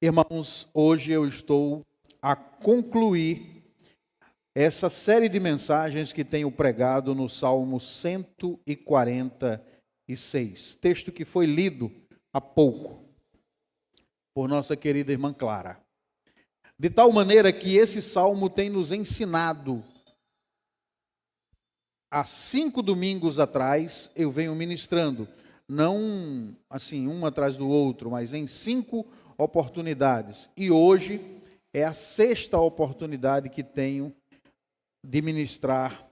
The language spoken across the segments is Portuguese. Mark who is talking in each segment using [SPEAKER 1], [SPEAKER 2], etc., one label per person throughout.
[SPEAKER 1] Irmãos, hoje eu estou a concluir essa série de mensagens que tenho pregado no Salmo 146, texto que foi lido há pouco por nossa querida irmã Clara. De tal maneira que esse salmo tem nos ensinado, há 5 domingos atrás, eu venho ministrando, não assim um atrás do outro, mas em 5 oportunidades. E hoje é a 6ª oportunidade que tenho de ministrar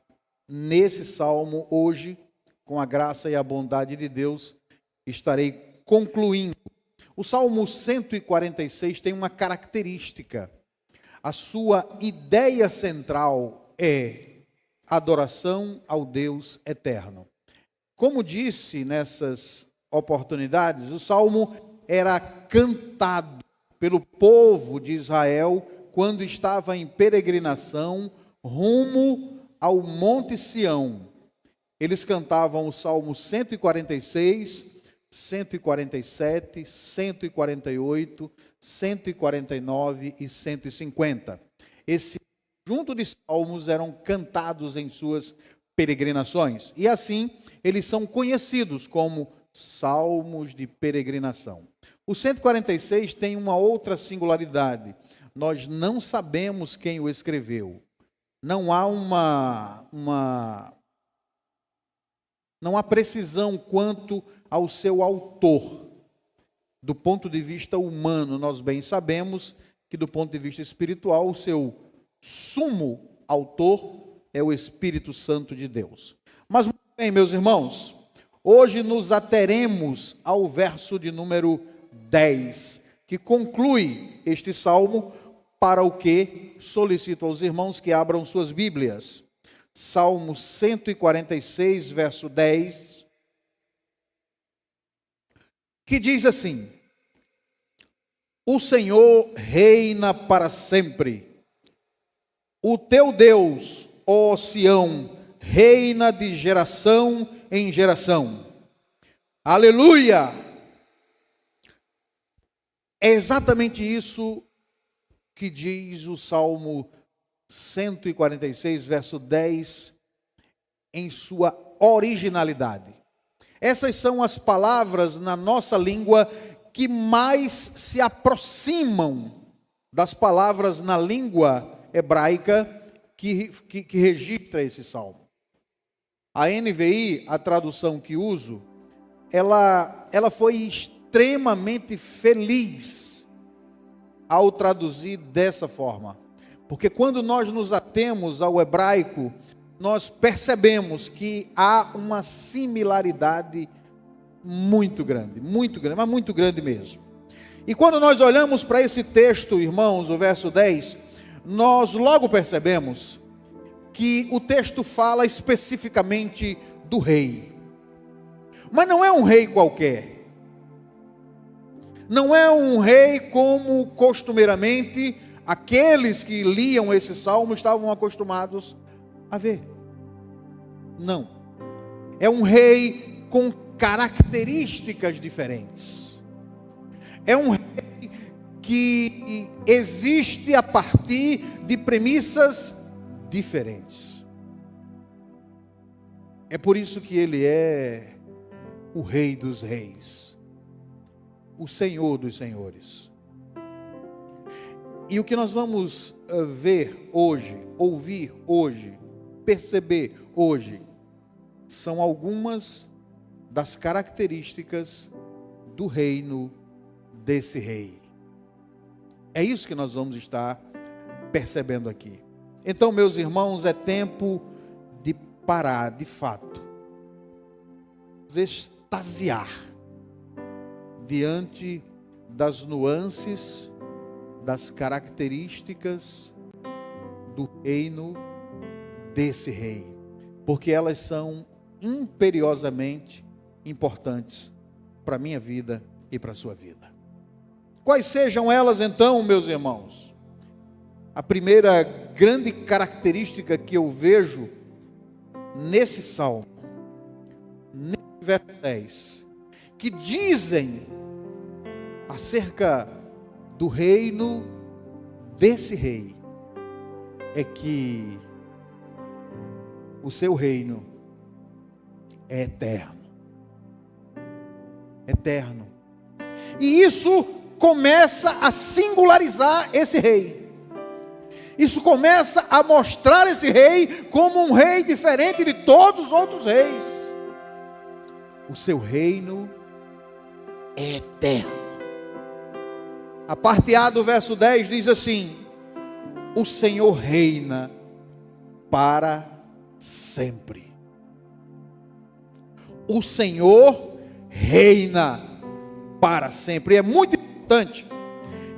[SPEAKER 1] nesse salmo. Hoje, com a graça e a bondade de Deus, estarei concluindo. O Salmo 146 tem uma característica. A sua ideia central é adoração ao Deus eterno. Como disse nessas oportunidades, o salmo era cantado pelo povo de Israel quando estava em peregrinação rumo ao Monte Sião. Eles cantavam o Salmo 146, 147, 148, 149 e 150. Esse conjunto de salmos eram cantados em suas peregrinações. E assim, eles são conhecidos como salmos de peregrinação. O 146 tem uma outra singularidade. Nós não sabemos quem o escreveu. Não há precisão quanto ao seu autor. Do ponto de vista humano, nós bem sabemos que do ponto de vista espiritual, o seu sumo autor é o Espírito Santo de Deus. Mas, muito bem, meus irmãos, hoje nos ateremos ao verso de número 10, que conclui este salmo, para o que solicito aos irmãos que abram suas Bíblias. Salmo 146, verso 10, que diz assim: O Senhor reina para sempre. O teu Deus, ó Sião, reina de geração em geração. Aleluia! É exatamente isso que diz o Salmo 146, verso 10, em sua originalidade. Essas são as palavras na nossa língua que mais se aproximam das palavras na língua hebraica que registra esse salmo. A NVI, a tradução que uso, ela foi extremamente feliz ao traduzir dessa forma. Porque quando nós nos atemos ao hebraico, nós percebemos que há uma similaridade muito grande, mas muito grande mesmo. E quando nós olhamos para esse texto, irmãos, o verso 10, nós logo percebemos que o texto fala especificamente do rei. Mas não é um rei qualquer. Não é um rei como costumeiramente aqueles que liam esse salmo estavam acostumados a ver. Não. É um rei com características diferentes. É um rei que existe a partir de premissas diferentes. É por isso que ele é o Rei dos Reis, o Senhor dos Senhores. E o que nós vamos ver hoje, ouvir hoje, perceber hoje, são algumas das características do reino desse rei. É isso que nós vamos estar percebendo aqui. Então, meus irmãos, é tempo de parar, de fato, extasiar diante das nuances, das características do reino desse rei, porque elas são imperiosamente importantes para a minha vida e para a sua vida. Quais sejam elas então, meus irmãos? A primeira grande característica que eu vejo nesse salmo, nesse verso 10, que dizem acerca do reino desse rei é que o seu reino é eterno. Eterno. E isso começa a singularizar esse rei. Isso começa a mostrar esse rei como um rei diferente de todos os outros reis. O seu reino é eterno. A parte A do verso 10 diz assim: o Senhor reina para sempre. O Senhor reina para sempre. É muito importante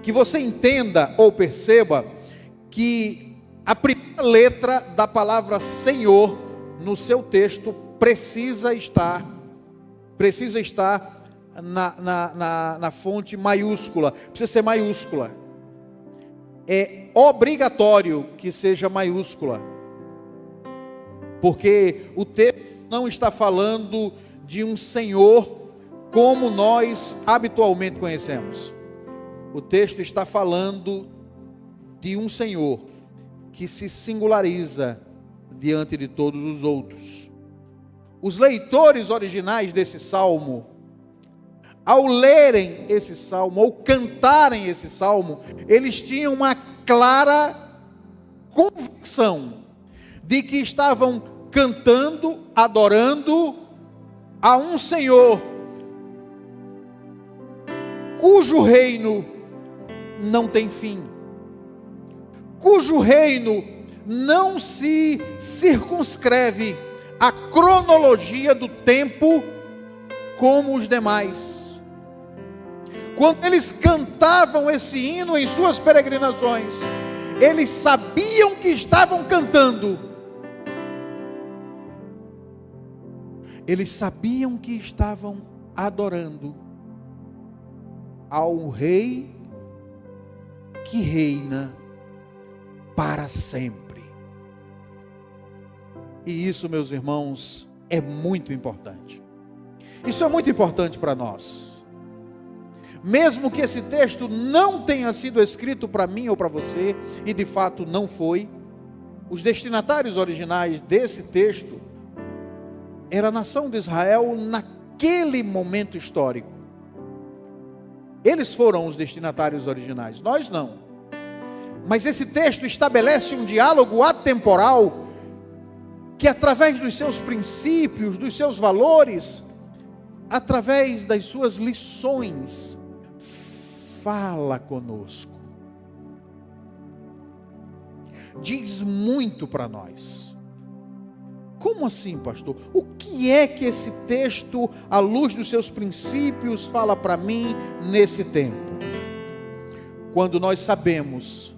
[SPEAKER 1] que você entenda ou perceba que a primeira letra da palavra Senhor no seu texto precisa estar na fonte maiúscula, precisa ser maiúscula. É obrigatório que seja maiúscula, porque o texto não está falando de um Senhor como nós habitualmente conhecemos. O texto está falando de um Senhor que se singulariza diante de todos os outros. Os leitores originais desse salmo, ao lerem esse salmo, ou cantarem esse salmo, eles tinham uma clara convicção de que estavam cantando, adorando a um Senhor cujo reino não tem fim, cujo reino não se circunscreve à cronologia do tempo como os demais. Quando eles cantavam esse hino em suas peregrinações, eles sabiam que estavam cantando, eles sabiam que estavam adorando ao Rei que reina para sempre. E isso, meus irmãos, é muito importante. Isso é muito importante para nós. Mesmo que esse texto não tenha sido escrito para mim ou para você, e de fato não foi, os destinatários originais desse texto era a nação de Israel naquele momento histórico. Eles foram os destinatários originais, nós não. Mas esse texto estabelece um diálogo atemporal que, através dos seus princípios, dos seus valores, através das suas lições, fala conosco. Diz muito para nós. Como assim, pastor? O que é que esse texto, à luz dos seus princípios, fala para mim nesse tempo? Quando nós sabemos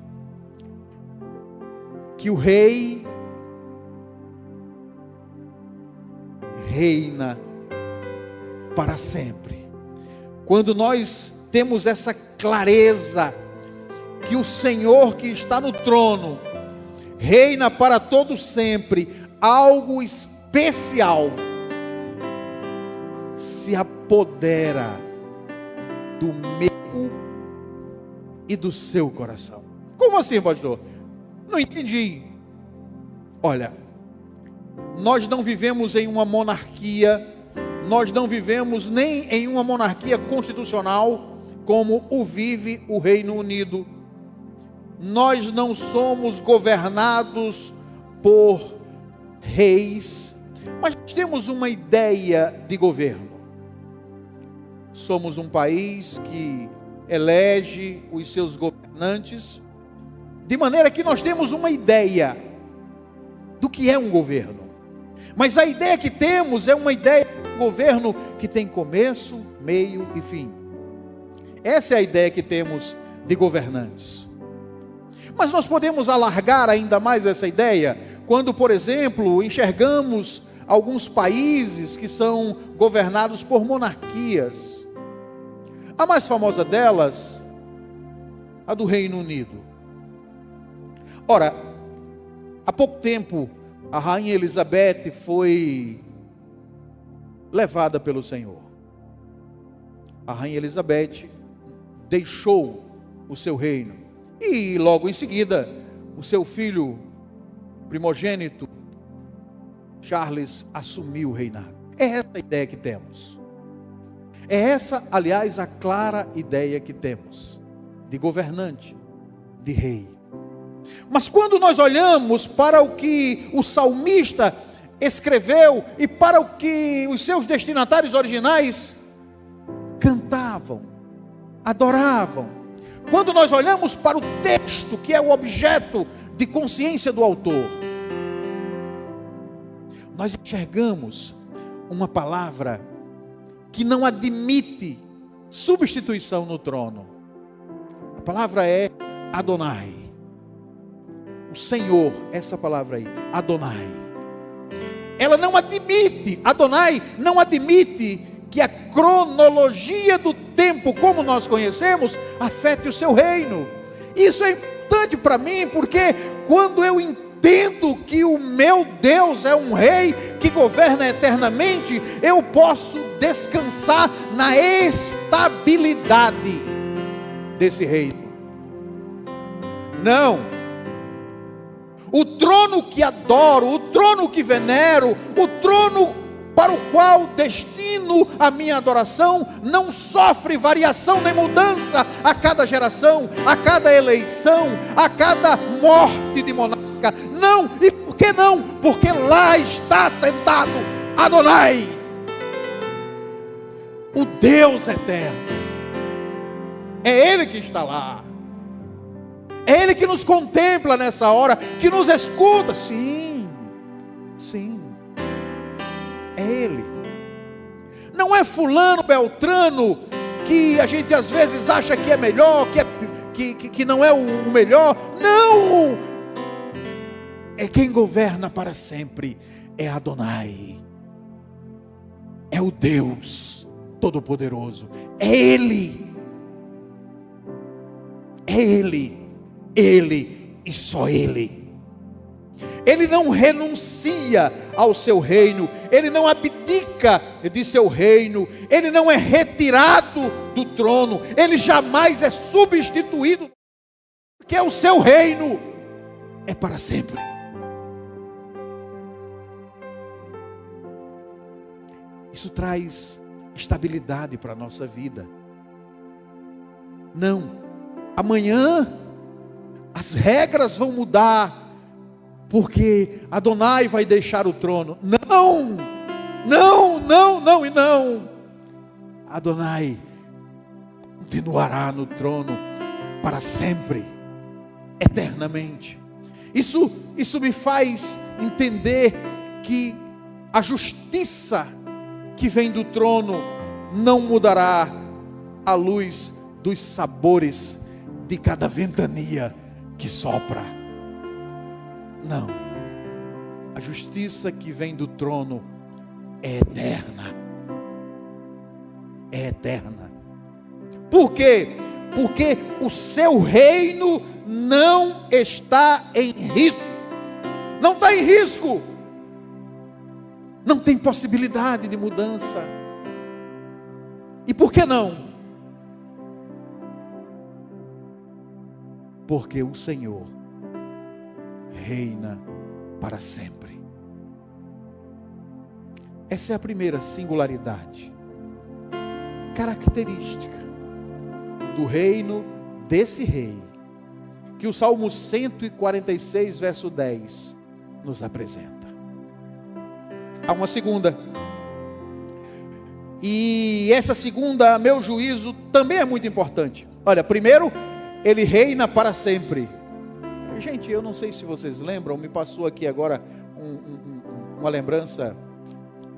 [SPEAKER 1] que o rei reina para sempre. Quando nós temos essa clareza que o Senhor que está no trono reina para todo sempre, algo especial se apodera do meu e do seu coração. Como assim, pastor? Não entendi. Olha, nós não vivemos em uma monarquia, nós não vivemos nem em uma monarquia constitucional como o vive o Reino Unido. Nós não somos governados por reis, mas temos uma ideia de governo. Somos um país que elege os seus governantes, de maneira que nós temos uma ideia do que é um governo. Mas a ideia que temos é uma ideia de um governo que tem começo, meio e fim. Essa é a ideia que temos de governantes. Mas nós podemos alargar ainda mais essa ideia quando, por exemplo, enxergamos alguns países que são governados por monarquias. A mais famosa delas, a do Reino Unido. Ora, há pouco tempo, a Rainha Elizabeth foi levada pelo Senhor. A Rainha Elizabeth deixou o seu reino. E logo em seguida, o seu filho primogênito, Charles, assumiu o reinado. É essa a ideia que temos. É essa, aliás, a clara ideia que temos de governante, de rei. Mas quando nós olhamos para o que o salmista escreveu e para o que os seus destinatários originais cantavam, adoravam, quando nós olhamos para o texto que é o objeto de consciência do autor, nós enxergamos uma palavra que não admite substituição no trono. A palavra é Adonai. O Senhor, essa palavra aí, Adonai. Ela não admite, Adonai não admite que a cronologia do tempo, como nós conhecemos, afete o seu reino. Isso é importante para mim, porque quando eu entendo que o meu Deus é um rei que governa eternamente, eu posso descansar na estabilidade desse reino. Não. O trono que adoro, o trono que venero, o trono para o qual destino a minha adoração, não sofre variação nem mudança a cada geração, a cada eleição, a cada morte de monarca. Não, e por que não? Porque lá está sentado Adonai, o Deus eterno. É Ele que está lá. É Ele que nos contempla nessa hora, que nos escuta. Sim, sim, é Ele. Não é fulano, beltrano, que a gente às vezes acha que é melhor, que não é o melhor. Não, é quem governa para sempre, é Adonai. É o Deus Todo-Poderoso, é Ele. É Ele. Ele e só Ele. Ele não renuncia ao seu reino, Ele não abdica de seu reino, Ele não é retirado do trono, Ele jamais é substituído, porque o seu reino é para sempre. Isso traz estabilidade para a nossa vida. Não, amanhã as regras vão mudar, porque Adonai vai deixar o trono. Não, não, não, não e não. Adonai continuará no trono para sempre, eternamente. Isso me faz entender que a justiça que vem do trono não mudará à luz dos sabores de cada ventania que sopra. Não, a justiça que vem do trono é eterna. É eterna. Por quê? Porque o seu reino não está em risco. Não está em risco. Não tem possibilidade de mudança. E por que não? Porque o Senhor reina para sempre. Essa é a primeira singularidade, característica do reino desse rei, que o Salmo 146, verso 10 nos apresenta. Há uma segunda, e essa segunda, a meu juízo, também é muito importante. Olha, primeiro, Ele reina para sempre. Gente, eu não sei se vocês lembram, me passou aqui agora uma lembrança.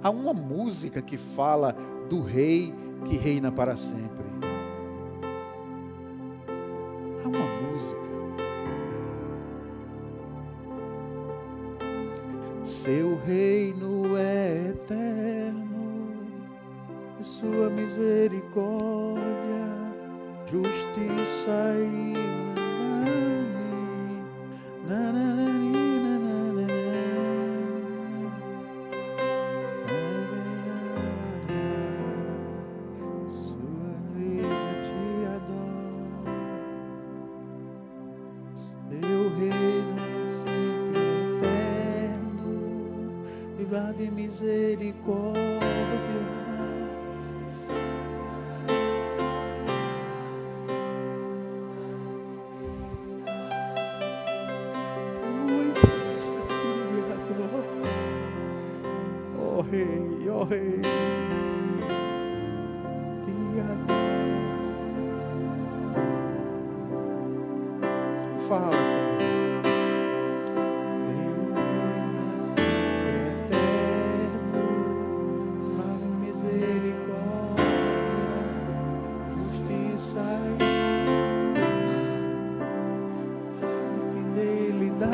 [SPEAKER 1] Há uma música que fala do rei que reina para sempre. Há uma música. Seu reino é eterno, e sua misericórdia, justiça e de misericórdia. Ó Rei, ó Rei, te adoro. Fala, Senhor. Teu reino é sempre eterno, amor e misericórdia, justiça e fidelidade.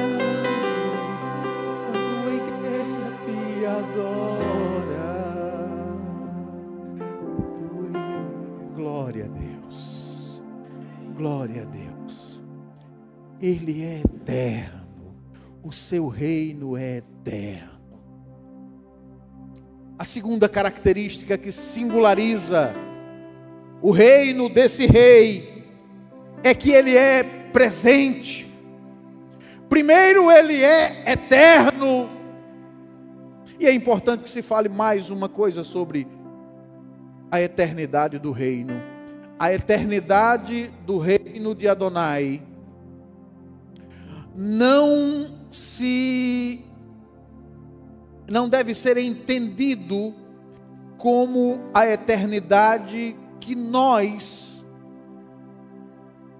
[SPEAKER 1] Sua igreja te adora. Tua igreja. Glória a Deus. Glória a Deus. Ele é eterno. O seu reino é eterno. A segunda característica que singulariza o reino desse rei é que ele é presente. Primeiro, ele é eterno. E é importante que se fale mais uma coisa sobre a eternidade do reino. A eternidade do reino de Adonai não deve ser entendido como a eternidade que nós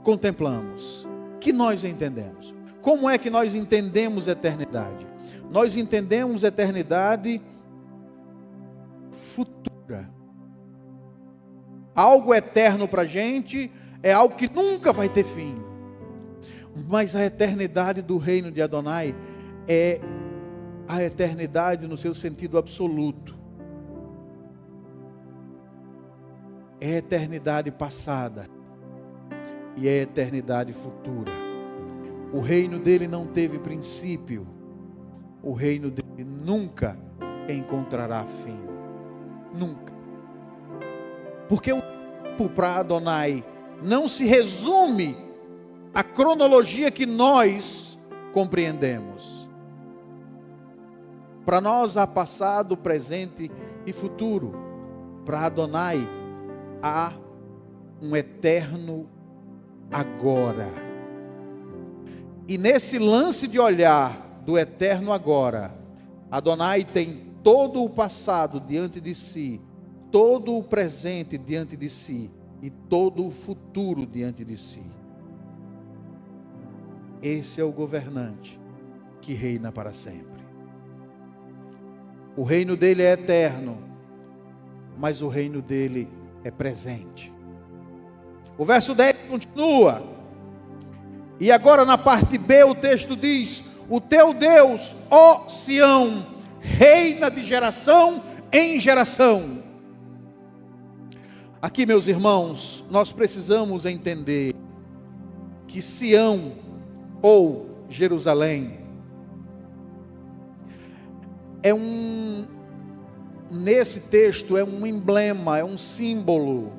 [SPEAKER 1] contemplamos, que nós entendemos. Como é que nós entendemos eternidade? Nós entendemos eternidade futura. Algo eterno para a gente é algo que nunca vai ter fim. Mas a eternidade do reino de Adonai é a eternidade no seu sentido absoluto. É a eternidade passada e é a eternidade futura. O reino dele não teve princípio. O reino dele nunca encontrará fim. Nunca. Porque o tempo para Adonai não se resume à cronologia que nós compreendemos. Para nós há passado, presente e futuro. Para Adonai há um eterno agora. E nesse lance de olhar do eterno agora, Adonai tem todo o passado diante de si, todo o presente diante de si e todo o futuro diante de si. Esse é o governante que reina para sempre. O reino dele é eterno, mas o reino dele é presente. O verso 10 continua. E agora na parte B o texto diz: o teu Deus, ó Sião, reina de geração em geração. Aqui, meus irmãos, nós precisamos entender que Sião ou Jerusalém nesse texto é um emblema, é um símbolo.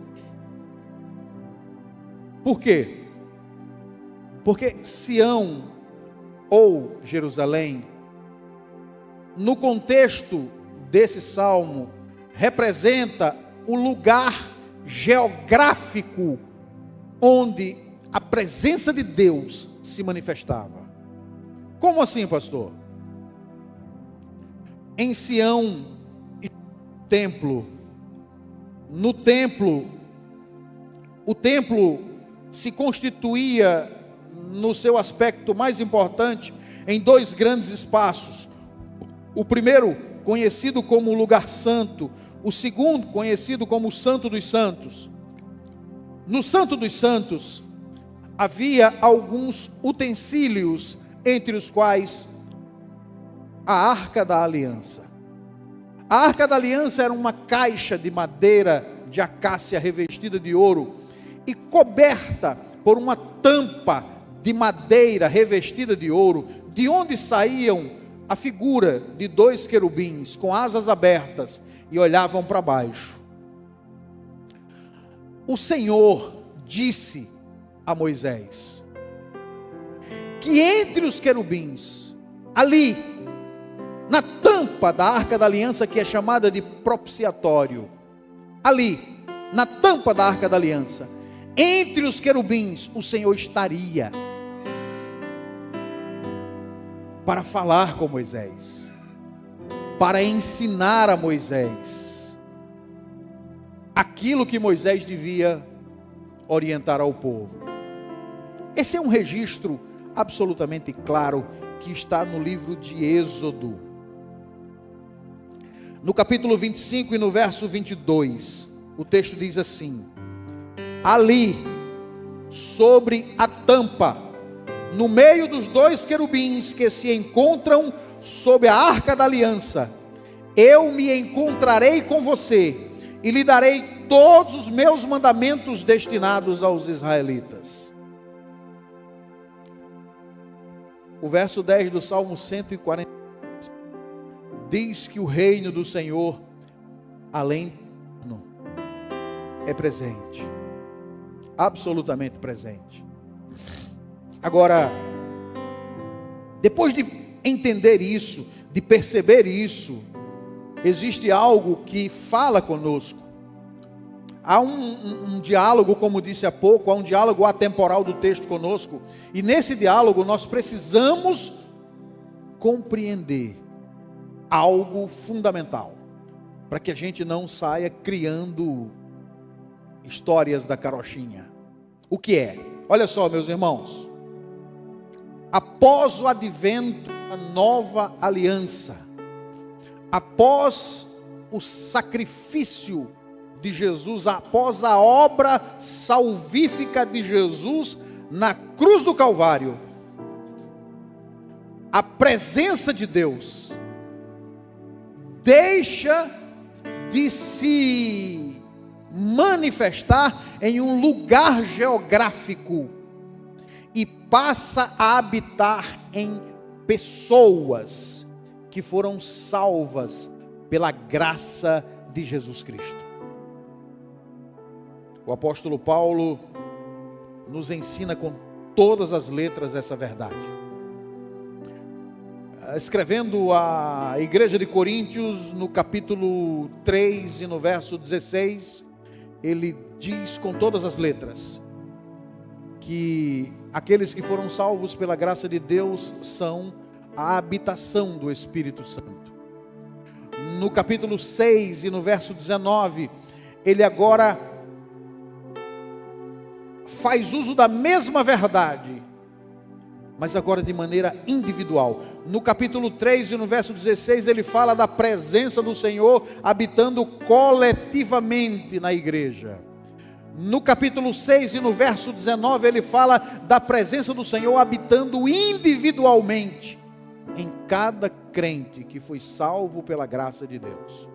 [SPEAKER 1] Por quê? Porque Sião ou Jerusalém, no contexto desse salmo, representa o lugar geográfico onde a presença de Deus se manifestava. Como assim, pastor? Em Sião, templo. No templo, o templo se constituía, no seu aspecto mais importante, em dois grandes espaços. O primeiro, conhecido como lugar santo. O segundo, conhecido como o Santo dos Santos. No Santo dos Santos, havia alguns utensílios, entre os quais a Arca da Aliança. A Arca da Aliança era uma caixa de madeira de acácia revestida de ouro e coberta por uma tampa de madeira revestida de ouro, de onde saíam a figura de dois querubins com asas abertas e olhavam para baixo. O Senhor disse a Moisés que entre os querubins, ali, na tampa da Arca da Aliança, que é chamada de propiciatório. Ali, na tampa da Arca da Aliança, entre os querubins, o Senhor estaria para falar com Moisés, para ensinar a Moisés aquilo que Moisés devia orientar ao povo. Esse é um registro absolutamente claro que está no livro de Êxodo, no capítulo 25 e no verso 22. O texto diz assim: ali, sobre a tampa, no meio dos dois querubins que se encontram sob a Arca da Aliança, eu me encontrarei com você e lhe darei todos os meus mandamentos destinados aos israelitas. O verso 10 do Salmo 140 diz que o reino do Senhor, além é presente, absolutamente presente. Agora, depois de entender isso, de perceber isso, existe algo que fala conosco. Há um diálogo, como disse há pouco, há um diálogo atemporal do texto conosco, e nesse diálogo nós precisamos compreender algo fundamental, para que a gente não saia criando histórias da carochinha. O que é? Olha só, meus irmãos, após o advento da nova aliança, após o sacrifício de Jesus, após a obra salvífica de Jesus na cruz do Calvário, a presença de Deus deixa de se manifestar em um lugar geográfico e passa a habitar em pessoas que foram salvas pela graça de Jesus Cristo. O apóstolo Paulo nos ensina com todas as letras essa verdade. Escrevendo à igreja de Coríntios, no capítulo 3 e no verso 16, ele diz com todas as letras que aqueles que foram salvos pela graça de Deus são a habitação do Espírito Santo. No capítulo 6 e no verso 19, ele agora faz uso da mesma verdade, mas agora de maneira individual. No capítulo 3 e no verso 16, ele fala da presença do Senhor habitando coletivamente na igreja. No capítulo 6 e no verso 19, ele fala da presença do Senhor habitando individualmente em cada crente que foi salvo pela graça de Deus.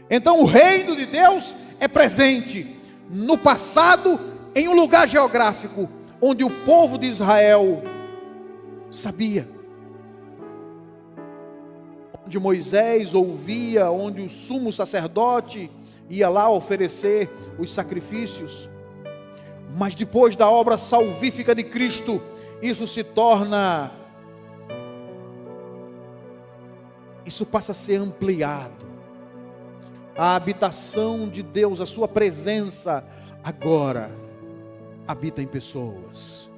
[SPEAKER 1] Então o reino de Deus é presente no passado em um lugar geográfico onde o povo de Israel sabia, onde Moisés ouvia, onde o sumo sacerdote ia lá oferecer os sacrifícios. Mas depois da obra salvífica de Cristo, isso passa a ser ampliado. A habitação de Deus, a sua presença agora habita em pessoas.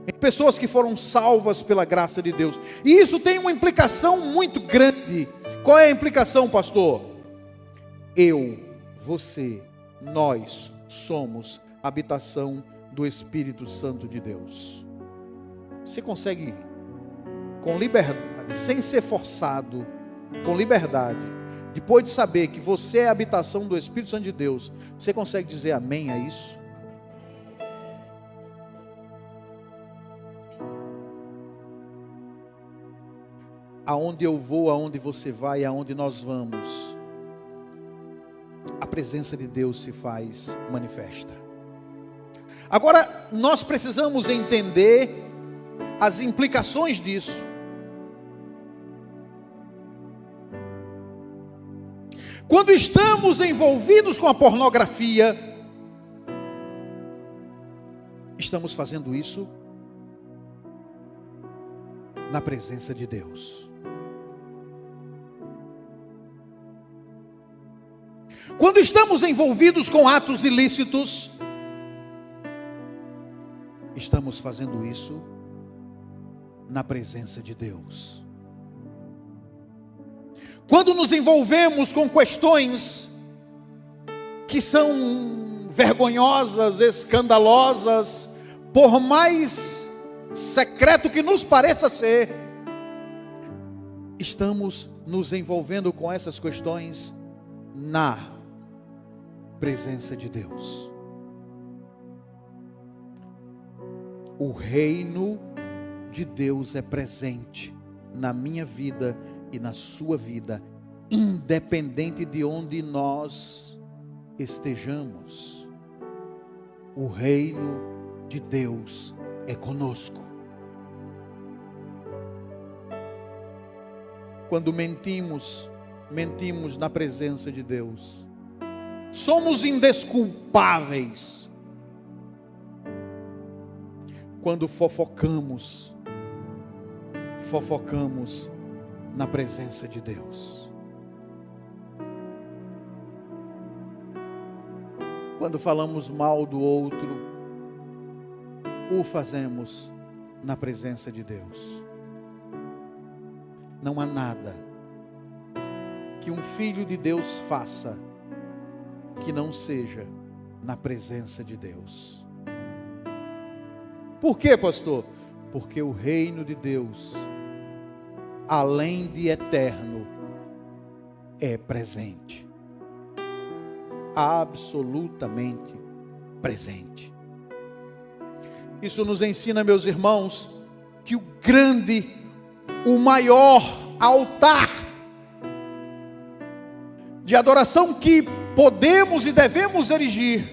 [SPEAKER 1] Em pessoas que foram salvas pela graça de Deus. E isso tem uma implicação muito grande. Qual é a implicação, pastor? Eu, você, nós somos a habitação do Espírito Santo de Deus. Você consegue, com liberdade, sem ser forçado, com liberdade, depois de saber que você é a habitação do Espírito Santo de Deus, você consegue dizer amém a isso? Aonde eu vou, aonde você vai, aonde nós vamos, a presença de Deus se faz manifesta. Agora, nós precisamos entender as implicações disso. Quando estamos envolvidos com a pornografia, estamos fazendo isso na presença de Deus. Quando estamos envolvidos com atos ilícitos, estamos fazendo isso na presença de Deus. Quando nos envolvemos com questões que são vergonhosas, escandalosas, por mais secreto que nos pareça ser, estamos nos envolvendo com essas questões na presença de Deus. O reino de Deus é presente na minha vida e na sua vida, independente de onde nós estejamos. O reino de Deus é conosco. Quando mentimos na presença de Deus. Somos indesculpáveis. Quando fofocamos na presença de Deus. Quando falamos mal do outro, o fazemos na presença de Deus. Não há nada que um filho de Deus faça que não seja na presença de Deus. Por quê, pastor? Porque o reino de Deus, além de eterno, é presente. Absolutamente presente. Isso nos ensina, meus irmãos, que o maior altar de adoração que podemos e devemos erigir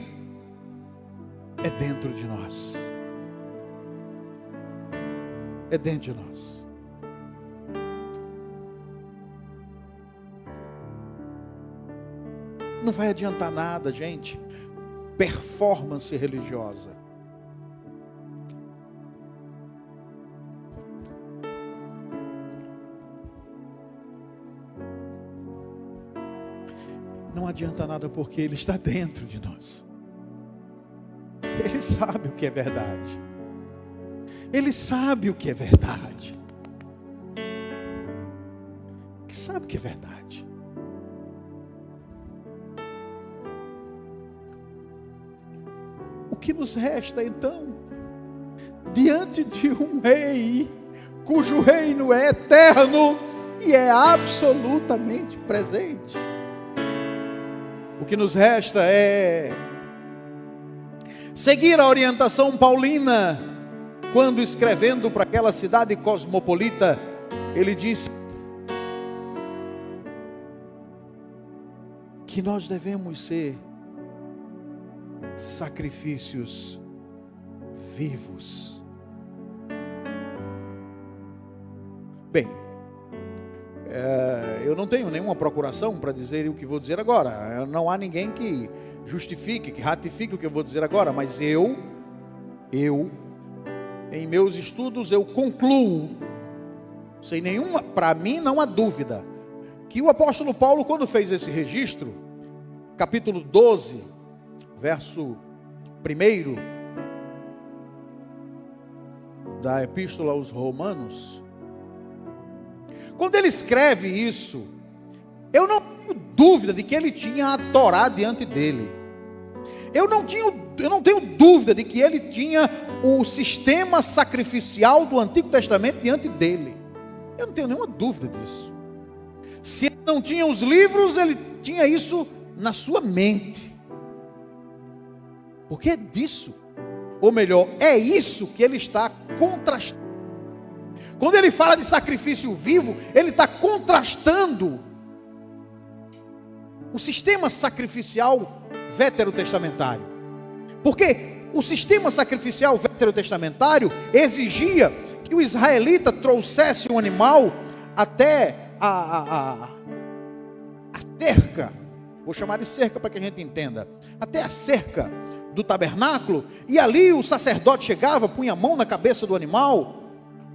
[SPEAKER 1] é dentro de nós. É dentro de nós. Não vai adiantar nada, gente, performance religiosa. Não adianta nada, porque Ele está dentro de nós. Ele sabe o que é verdade. Ele sabe o que é verdade. Ele sabe o que é verdade. O que nos resta então, diante de um rei, cujo reino é eterno e é absolutamente presente? O que nos resta é seguir a orientação paulina, quando escrevendo para aquela cidade cosmopolita, ele disse que nós devemos ser sacrifícios vivos. Bem, eu não tenho nenhuma procuração para dizer o que vou dizer agora. Não há ninguém que justifique, que ratifique o que eu vou dizer agora, mas eu em meus estudos eu concluo, sem nenhuma, para mim não há dúvida, que o apóstolo Paulo, quando fez esse registro, capítulo 12, verso 1 da epístola aos Romanos, quando ele escreve isso, eu não tenho dúvida de que ele tinha a Torá diante dele. Eu não tenho dúvida de que ele tinha o sistema sacrificial do Antigo Testamento diante dele. Eu não tenho nenhuma dúvida disso. Se ele não tinha os livros, ele tinha isso na sua mente. Porque é disso, ou melhor, é isso que ele está contrastando. Quando ele fala de sacrifício vivo, ele está contrastando o sistema sacrificial veterotestamentário. Porque o sistema sacrificial veterotestamentário exigia que o israelita trouxesse um animal até a cerca, vou chamar de cerca para que a gente entenda, até a cerca do tabernáculo, e ali o sacerdote chegava, punha a mão na cabeça do animal.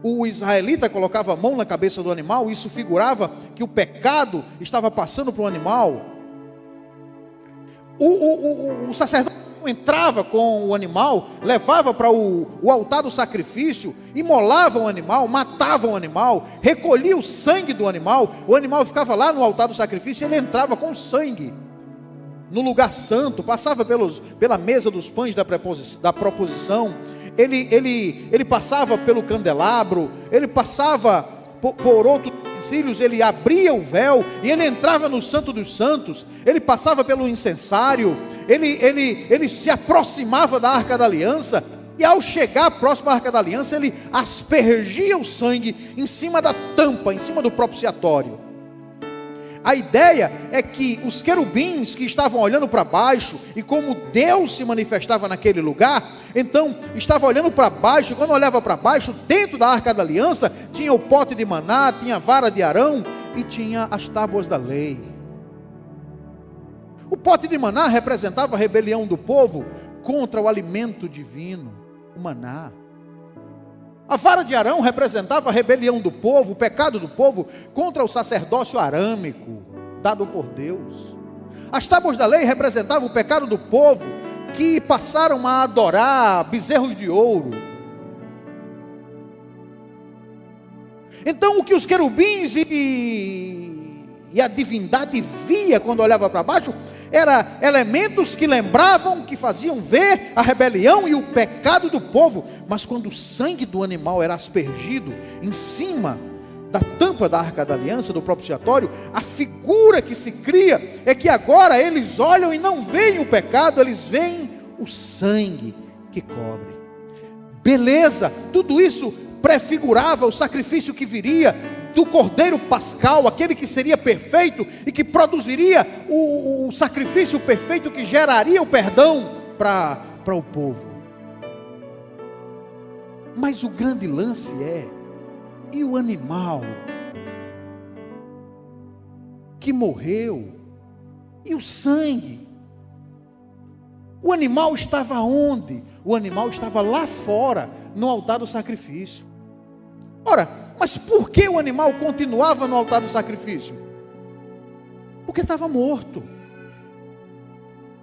[SPEAKER 1] o israelita colocava a mão na cabeça do animal, isso figurava que o pecado estava passando para o animal. O sacerdote entrava com o animal, levava para o altar do sacrifício, imolava o animal, matava o animal, recolhia o sangue do animal, o animal ficava lá no altar do sacrifício, e ele entrava com sangue no lugar santo, passava pela mesa dos pães da proposição, ele passava pelo candelabro, ele passava por outros utensílios, ele abria o véu e ele entrava no Santo dos Santos, ele passava pelo incensário, ele se aproximava da Arca da Aliança, e ao chegar próximo à Arca da Aliança, ele aspergia o sangue em cima da tampa, em cima do propiciatório. A ideia é que os querubins que estavam olhando para baixo, e como Deus se manifestava naquele lugar, então estava olhando para baixo, e quando olhava para baixo, dentro da Arca da Aliança, tinha o pote de maná, tinha a vara de Arão, e tinha as tábuas da lei. O pote de maná representava a rebelião do povo contra o alimento divino, o maná. A vara de Arão representava a rebelião do povo, o pecado do povo contra o sacerdócio arâmico dado por Deus. As tábuas da lei representavam o pecado do povo, que passaram a adorar bezerros de ouro. Então o que os querubins e a divindade via quando olhava para baixo, era elementos que lembravam, que faziam ver a rebelião e o pecado do povo. Mas quando o sangue do animal era aspergido em cima da tampa da Arca da Aliança, do propiciatório, a figura que se cria é que agora eles olham e não veem o pecado, eles veem o sangue que cobre. Beleza, tudo isso prefigurava o sacrifício que viria do Cordeiro Pascal, aquele que seria perfeito e que produziria o sacrifício perfeito que geraria o perdão para o povo. Mas o grande lance é, e o animal que morreu, e o sangue? O animal estava onde? O animal estava lá fora, no altar do sacrifício. Ora, mas por que o animal continuava no altar do sacrifício? Porque estava morto.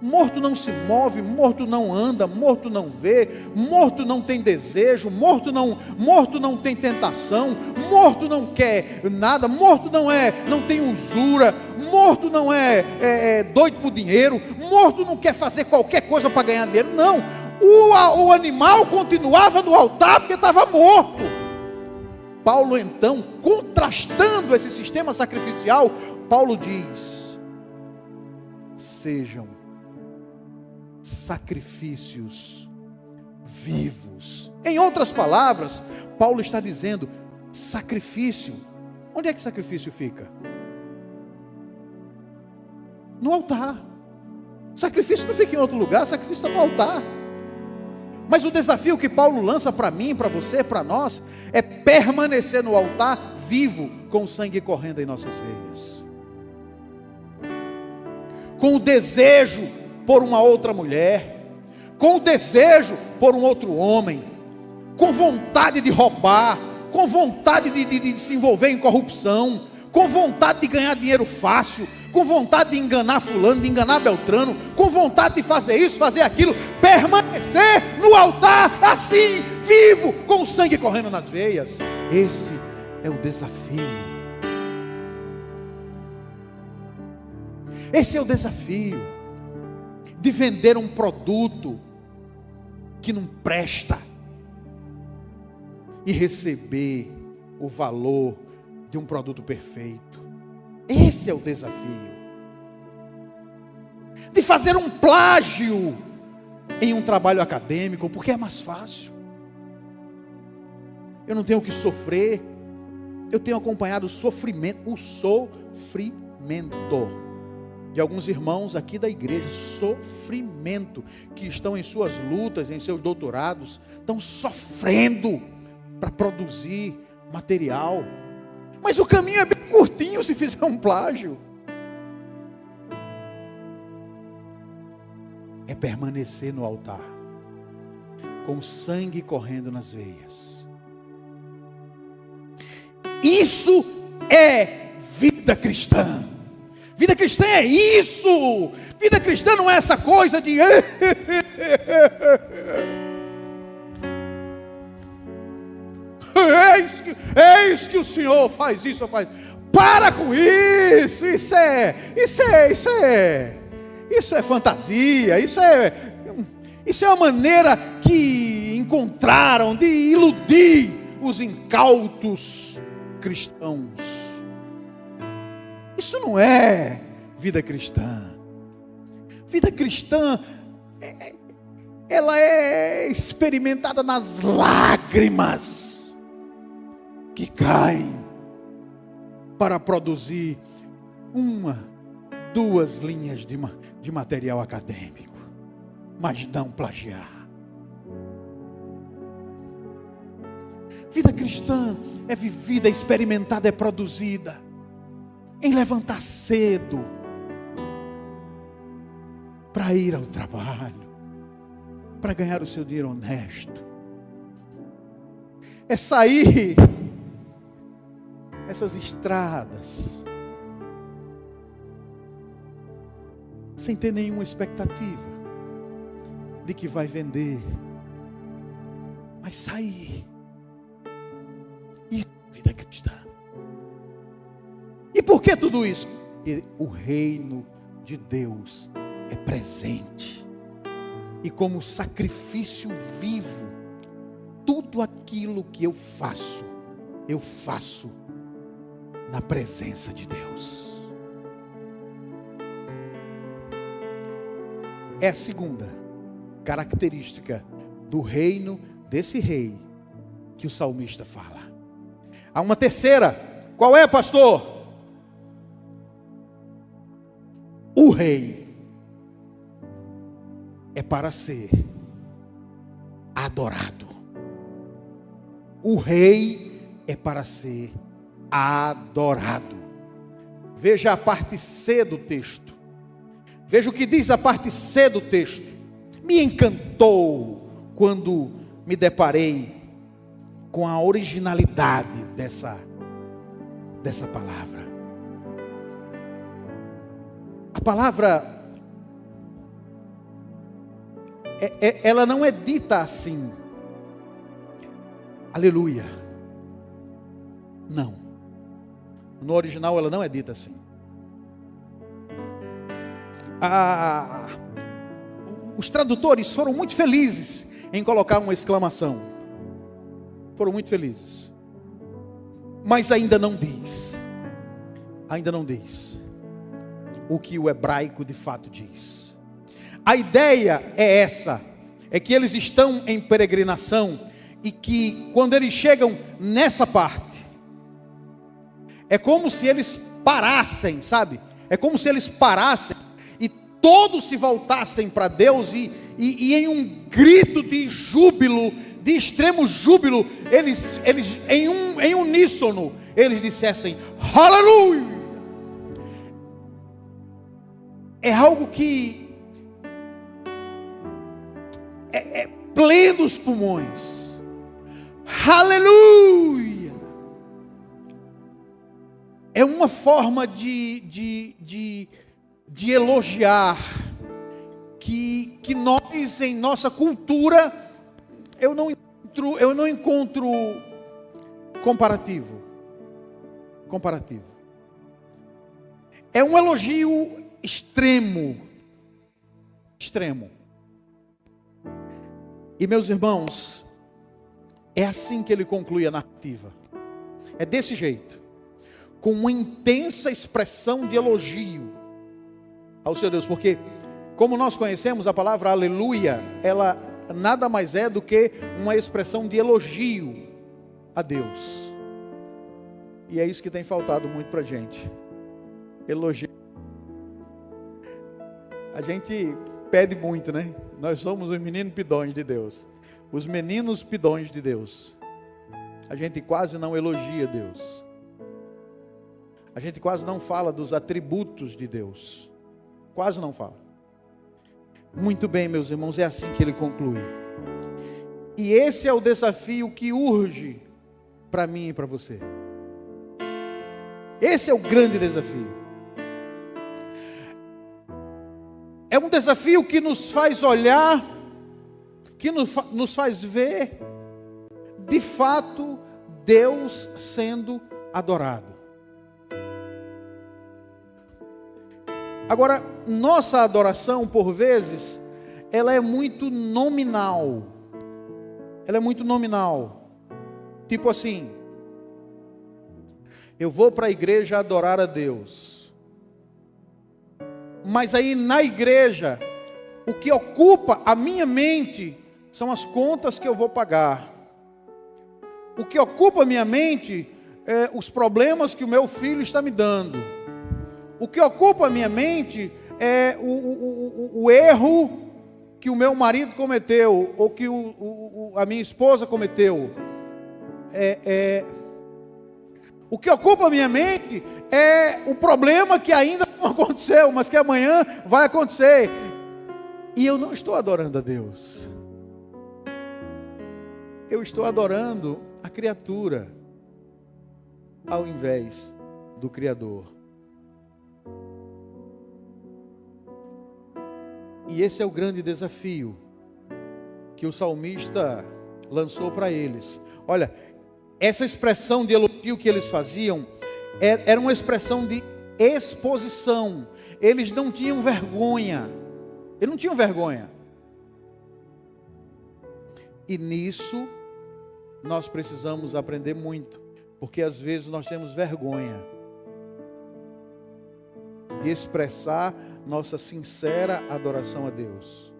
[SPEAKER 1] Morto não se move, morto não anda, morto não vê, morto não tem desejo, morto não tem tentação, morto não quer nada, morto não tem usura, morto não é doido por dinheiro, morto não quer fazer qualquer coisa para ganhar dinheiro. Não, o animal continuava no altar porque estava morto. Paulo então, contrastando esse sistema sacrificial, Paulo diz: sejam sacrifícios vivos. Em outras palavras, Paulo está dizendo, sacrifício, onde é que sacrifício fica? No altar. Sacrifício não fica em outro lugar, sacrifício está no altar. Mas o desafio que Paulo lança para mim, para você, para nós, é permanecer no altar vivo, com o sangue correndo em nossas veias, com o desejo por uma outra mulher, com o desejo por um outro homem, com vontade de roubar, com vontade de se envolver em corrupção, com vontade de ganhar dinheiro fácil, com vontade de enganar fulano, de enganar Beltrano, com vontade de fazer isso, fazer aquilo, permanecer no altar assim, vivo, com o sangue correndo nas veias. Esse é o desafio. Esse é o desafio de vender um produto que não presta e receber o valor de um produto perfeito. Esse é o desafio. De fazer um plágio em um trabalho acadêmico, porque é mais fácil. Eu não tenho que sofrer. Eu tenho acompanhado o sofrimento de alguns irmãos aqui da igreja, sofrimento, que estão em suas lutas, em seus doutorados, estão sofrendo para produzir material. Mas o caminho é bem curtinho se fizer um plágio. É permanecer no altar, com sangue correndo nas veias. Isso é vida cristã. Vida cristã é isso. Vida cristã não é essa coisa de eis que o Senhor faz isso, faz. Para com isso. Isso é fantasia. Isso é uma maneira que encontraram de iludir os incautos cristãos. Isso não é vida cristã. Vida cristã, ela é experimentada nas lágrimas que caem para produzir 1, 2 linhas de material acadêmico, mas não plagiar. Vida cristã é vivida, é experimentada, é produzida em levantar cedo para ir ao trabalho, para ganhar o seu dinheiro honesto. É sair essas estradas sem ter nenhuma expectativa de que vai vender, mas sair. Isso é vida cristã. E por que tudo isso? Porque o reino de Deus é presente, e como sacrifício vivo, tudo aquilo que eu faço na presença de Deus. É a segunda característica do reino desse rei que o salmista fala. Há uma terceira. Qual é, pastor? O rei é para ser adorado. O rei é para ser adorado. Veja a parte C do texto. Veja o que diz a parte C do texto. Me encantou quando me deparei com a originalidade dessa palavra. A palavra, ela não é dita assim. Aleluia. Não. No original ela não é dita assim. Os tradutores foram muito felizes em colocar uma exclamação. Foram muito felizes. Mas ainda não diz. Ainda não diz o que o hebraico de fato diz. A ideia é essa. É que eles estão em peregrinação e que quando eles chegam nessa parte, é como se eles parassem, sabe? É como se eles parassem e todos se voltassem para Deus e em um grito de júbilo, de extremo júbilo, eles em uníssono, eles dissessem, aleluia! É algo que é plenos pulmões. Aleluia! É uma forma de elogiar que nós, em nossa cultura, eu não encontro comparativo. É um elogio extremo. E meus irmãos, é assim que ele conclui a narrativa. É desse jeito, com uma intensa expressão de elogio ao seu Deus, porque como nós conhecemos a palavra aleluia, ela nada mais é do que uma expressão de elogio a Deus. E é isso que tem faltado muito para a gente. Elogio. A gente pede muito, né? Nós somos os meninos pidões de Deus. Os meninos pidões de Deus. A gente quase não elogia Deus. A gente quase não fala dos atributos de Deus. Quase não fala. Muito bem, meus irmãos, é assim que ele conclui. E esse é o desafio que urge para mim e para você. Esse é o grande desafio. É um desafio que nos faz olhar, que nos faz ver, de fato, Deus sendo adorado. Agora, nossa adoração, por vezes, ela é muito nominal. Ela é muito nominal. Tipo assim, eu vou para a igreja adorar a Deus. Mas aí na igreja, o que ocupa a minha mente são as contas que eu vou pagar. O que ocupa a minha mente é os problemas que o meu filho está me dando. O que ocupa a minha mente é o erro que o meu marido cometeu, ou que a minha esposa cometeu. O que ocupa a minha mente é o problema que ainda não aconteceu, mas que amanhã vai acontecer. E eu não estou adorando a Deus. Eu estou adorando a criatura, ao invés do Criador. E esse é o grande desafio que o salmista lançou para eles. Olha, essa expressão de elogio que eles faziam era uma expressão de exposição. Eles não tinham vergonha. Eles não tinham vergonha. E nisso nós precisamos aprender muito, porque às vezes nós temos vergonha de expressar nossa sincera adoração a Deus.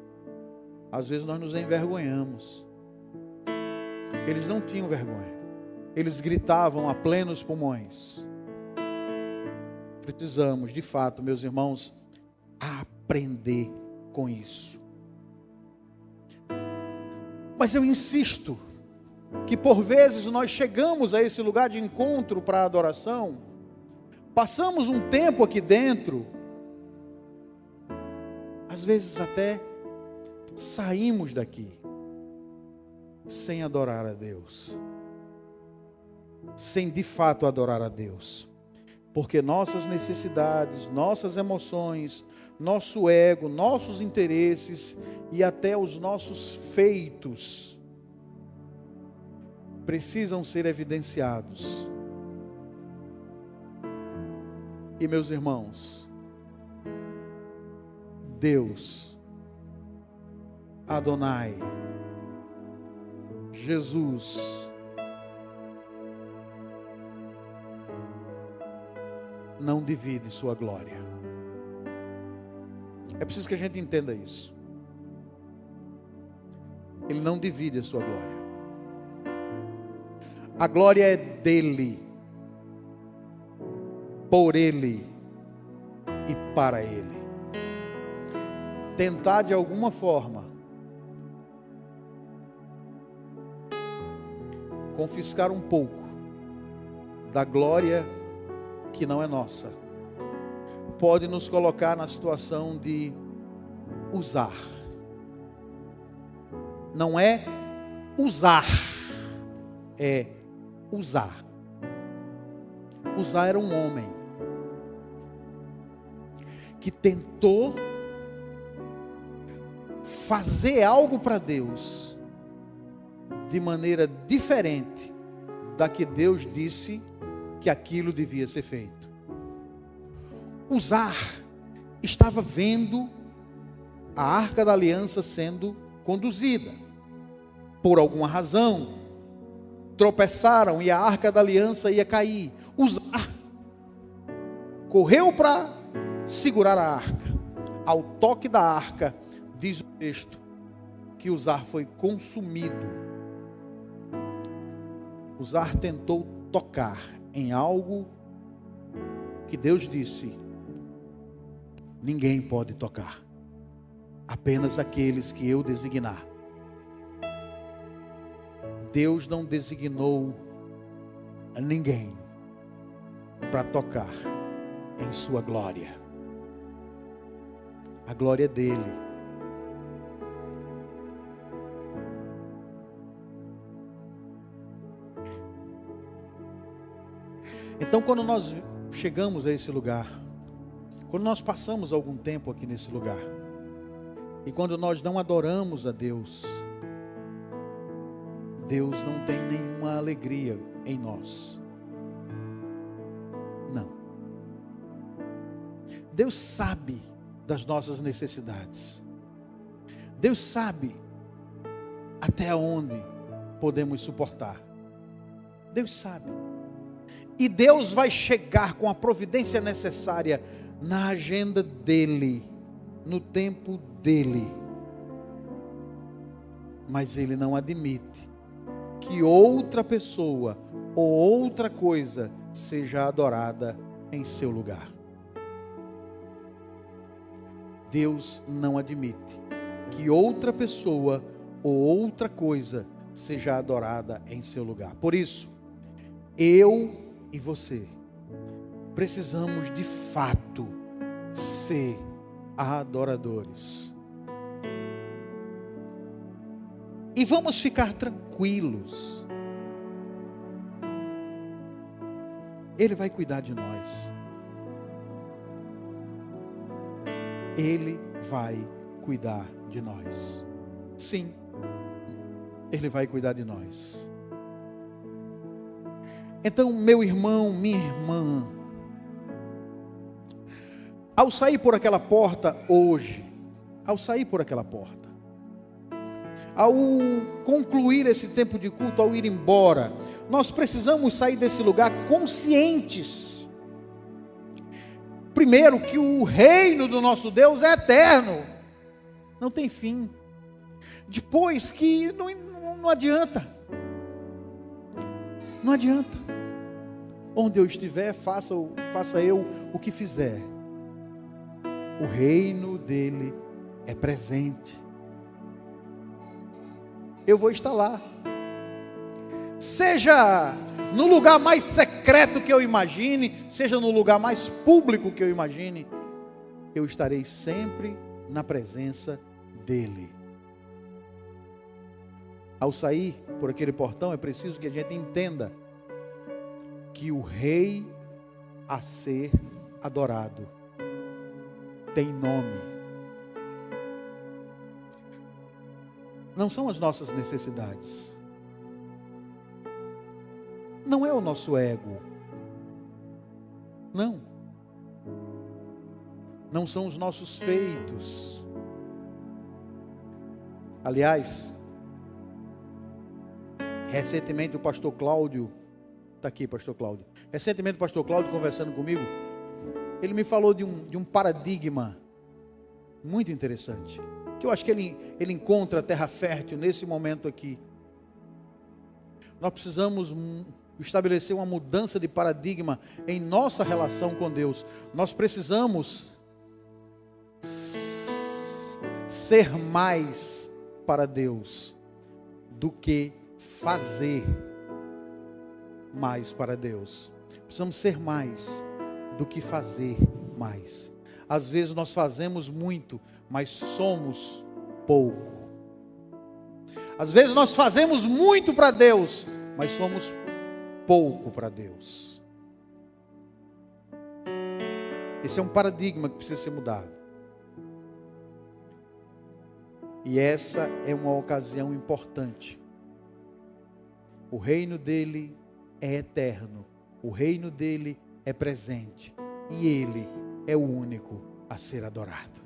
[SPEAKER 1] Às vezes nós nos envergonhamos. Eles não tinham vergonha. Eles gritavam a plenos pulmões. Precisamos, de fato, meus irmãos, aprender com isso. Mas eu insisto que por vezes nós chegamos a esse lugar de encontro para a adoração, passamos um tempo aqui dentro, às vezes até saímos daqui sem adorar a Deus, sem de fato adorar a Deus, porque nossas necessidades, nossas emoções, nosso ego, nossos interesses e até os nossos feitos precisam ser evidenciados. E meus irmãos, Deus, Adonai, Jesus, não divide sua glória. É preciso que a gente entenda isso. Ele não divide a sua glória. A glória é dele, por ele e para ele. Tentar de alguma forma confiscar um pouco da glória que não é nossa, pode nos colocar na situação de usar. Não é usar, é usar. Uzá era um homem que tentou fazer algo para Deus de maneira diferente da que Deus disse que aquilo devia ser feito. Uzá estava vendo a Arca da Aliança sendo conduzida. Por alguma razão, tropeçaram e a Arca da Aliança ia cair. Uzá correu para segurar a arca. Ao toque da arca, diz o texto, que Uzá foi consumido. Uzá tentou tocar em algo que Deus disse: ninguém pode tocar, apenas aqueles que eu designar. Deus não designou a ninguém para tocar em sua glória. A glória é dele. Então, quando nós chegamos a esse lugar, quando nós passamos algum tempo aqui nesse lugar, e quando nós não adoramos a Deus, Deus não tem nenhuma alegria em nós. Não. Deus sabe das nossas necessidades. Deus sabe até onde podemos suportar. Deus sabe. E Deus vai chegar com a providência necessária na agenda dEle, no tempo dEle. Mas Ele não admite que outra pessoa ou outra coisa seja adorada em seu lugar. Deus não admite que outra pessoa ou outra coisa seja adorada em seu lugar. Por isso, eu e você precisamos de fato ser adoradores. E vamos ficar tranquilos. Ele vai cuidar de nós. Ele vai cuidar de nós. Sim, Ele vai cuidar de nós. Então, meu irmão, minha irmã, ao sair por aquela porta hoje, ao sair por aquela porta, ao concluir esse tempo de culto, ao ir embora, nós precisamos sair desse lugar conscientes. Primeiro, que o reino do nosso Deus é eterno, não tem fim. Depois, que não adianta, não adianta. Onde eu estiver, faça eu o que fizer. O reino dele é presente. Eu vou estar lá. Seja no lugar mais secreto que eu imagine, seja no lugar mais público que eu imagine, eu estarei sempre na presença dele. Ao sair por aquele portão, é preciso que a gente entenda que o rei a ser adorado tem nome. Não são as nossas necessidades, não é o nosso ego, não são os nossos feitos. Aliás, recentemente o pastor Cláudio, está aqui pastor Cláudio, recentemente o pastor Cláudio conversando comigo, ele me falou de um paradigma muito interessante, que eu acho que ele encontra a terra fértil nesse momento aqui. Nós precisamos estabelecer uma mudança de paradigma em nossa relação com Deus. Nós precisamos ser mais para Deus do que fazer mais para Deus. Precisamos ser mais do que fazer mais. Às vezes nós fazemos muito, mas somos pouco. Às vezes nós fazemos muito para Deus, mas somos pouco para Deus. Esse é um paradigma que precisa ser mudado. E essa é uma ocasião importante. O reino dele é eterno, o reino dele é presente, e ele é o único a ser adorado.